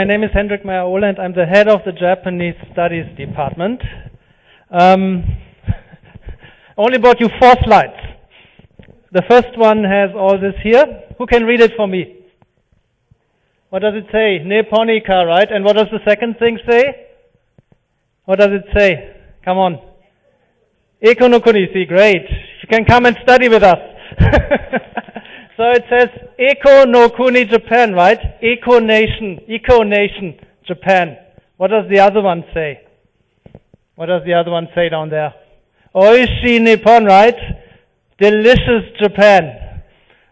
My name is Hendrik Meyer-Ohle and I'm the head of the Japanese Studies Department. Only brought you 4 slides. The first one has all this here. Who can read it for me? What does it say? Nipponica, right? And what does the second thing say? What does it say? Come on. Eko no kuni, see, great. You can come and study with us. So it says Eko no kuni Japan, right? Eco nation Japan. What does the other one say? What does the other one say down there? Oishi Nippon, right? Delicious Japan.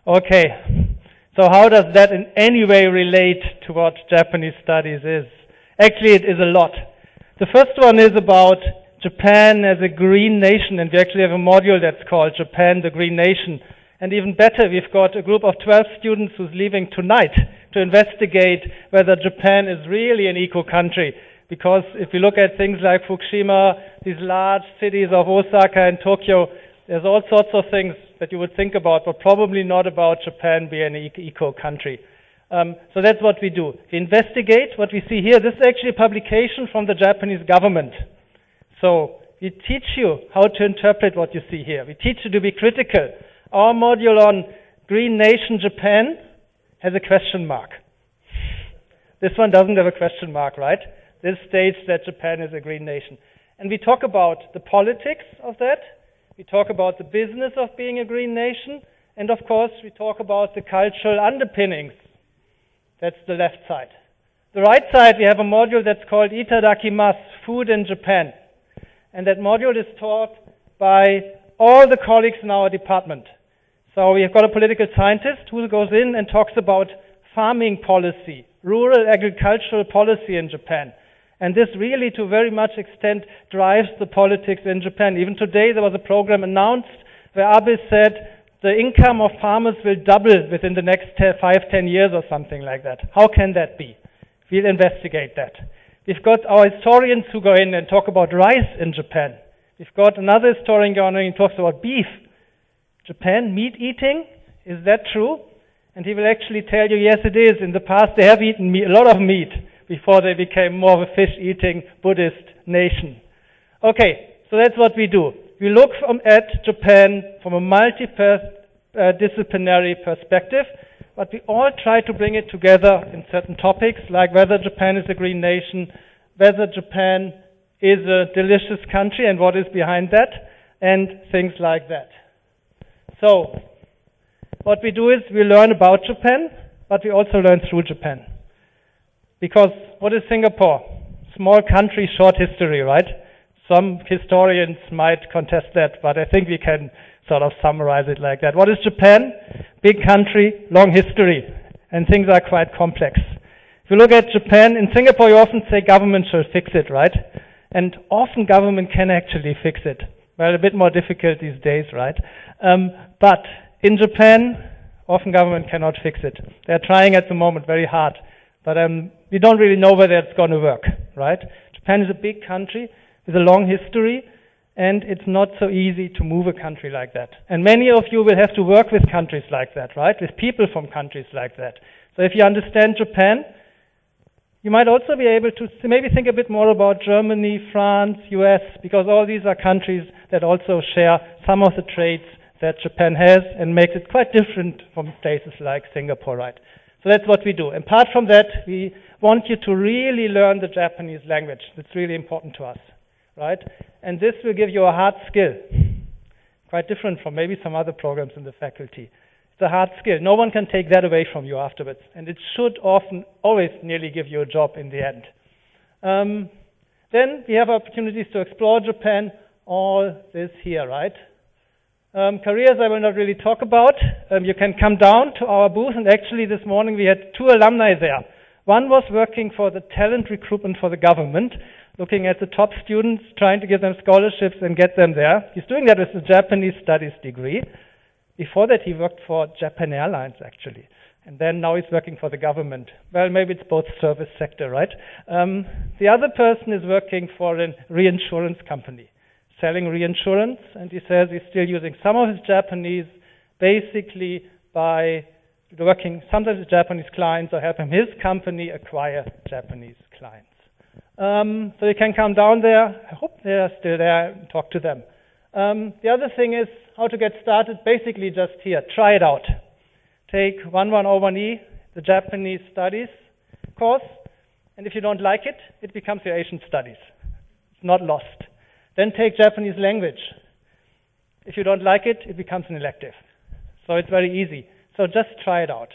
Okay. So how does that in any way relate to what Japanese studies is? Actually, it is a lot. The first one is about Japan as a green nation, and we actually have a module that's called Japan, the Green Nation. And even better, we've got a group of 12 students who's leaving tonight to investigate whether Japan is really an eco-country. Because if you look at things like Fukushima, these large cities of Osaka and Tokyo, there's all sorts of things that you would think about, but probably not about Japan being an eco-country. So that's what we do. We investigate what we see here. This is actually a publication from the Japanese government. So we teach you how to interpret what you see here. We teach you to be critical. Our module on Green Nation Japan has a question mark. This one doesn't have a question mark, right? This states that Japan is a green nation. And we talk about the politics of that. We talk about the business of being a green nation. And of course, we talk about the cultural underpinnings. That's the left side. The right side, we have a module that's called Itadakimasu, Food in Japan. And that module is taught by all the colleagues in our department. So we have got a political scientist who goes in and talks about farming policy, rural agricultural policy in Japan. And this really, to a very much extent, drives the politics in Japan. Even today, there was a program announced where Abe said the income of farmers will double within the next 5-10 years or something like that. How can that be? We'll investigate that. We've got our historians who go in and talk about rice in Japan. We've got another historian going in and talks about beef. Japan, meat eating, is that true? And he will actually tell you, yes, it is. In the past, they have eaten a lot of meat before they became more of a fish-eating Buddhist nation. Okay, so that's what we do. We look at Japan from a multidisciplinary perspective, but we all try to bring it together in certain topics, like whether Japan is a green nation, whether Japan is a delicious country and what is behind that, and things like that. So, what we do is we learn about Japan, but we also learn through Japan. Because what is Singapore? Small country, short history, right? Some historians might contest that, but I think we can sort of summarize it like that. What is Japan? Big country, long history, and things are quite complex. If you look at Japan, in Singapore you often say government shall fix it, right? And often government can actually fix it. Well, a bit more difficult these days, right? But in Japan, often government cannot fix it. They're trying at the moment very hard. But we don't really know whether it's going to work, right? Japan is a big country with a long history, and it's not so easy to move a country like that. And many of you will have to work with countries like that, right? With people from countries like that. So if you understand Japan, you might also be able to maybe think a bit more about Germany, France, US, because all these are countries that also share some of the traits that Japan has and makes it quite different from places like Singapore, right? So that's what we do. Apart from that, we want you to really learn the Japanese language. That's really important to us, right? And this will give you a hard skill, quite different from maybe some other programs in the faculty. It's a hard skill. No one can take that away from you afterwards. And it should always nearly give you a job in the end. Then we have opportunities to explore Japan, all this here, right? Careers I will not really talk about. You can come down to our booth, and actually this morning we had 2 alumni there. One was working for the talent recruitment for the government, looking at the top students, trying to give them scholarships and get them there. He's doing that with a Japanese studies degree. Before that, he worked for Japan Airlines, actually. And then now he's working for the government. Well, maybe it's both service sector, right? The other person is working for a reinsurance company, selling reinsurance. And he says he's still using some of his Japanese basically by working sometimes with Japanese clients or helping his company acquire Japanese clients. So you can come down there. I hope they are still there and talk to them. The other thing is how to get started. Basically just here, try it out. Take 101E, the Japanese Studies course, and if you don't like it, it becomes your Asian Studies. It's not lost. Then take Japanese language. If you don't like it, it becomes an elective. So it's very easy. So just try it out.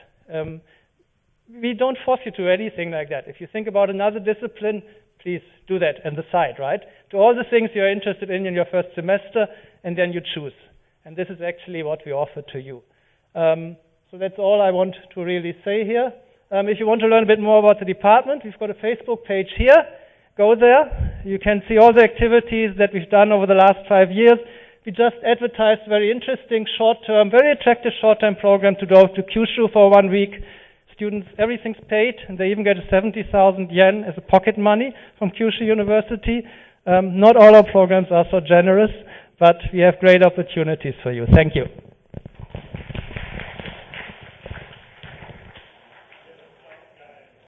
We don't force you to do anything like that. If you think about another discipline, please do that on the side, right? Do all the things you're interested in your first semester, and then you choose. And this is actually what we offer to you. So that's all I want to really say here. If you want to learn a bit more about the department, we've got a Facebook page here. Go there. You can see all the activities that we've done over the last 5 years. We just advertised very interesting short-term, very attractive short-term program to go to Kyushu for 1 week. Students, everything's paid, and they even get 70,000 yen as a pocket money from Kyushu University. Not all our programs are so generous, but we have great opportunities for you. Thank you.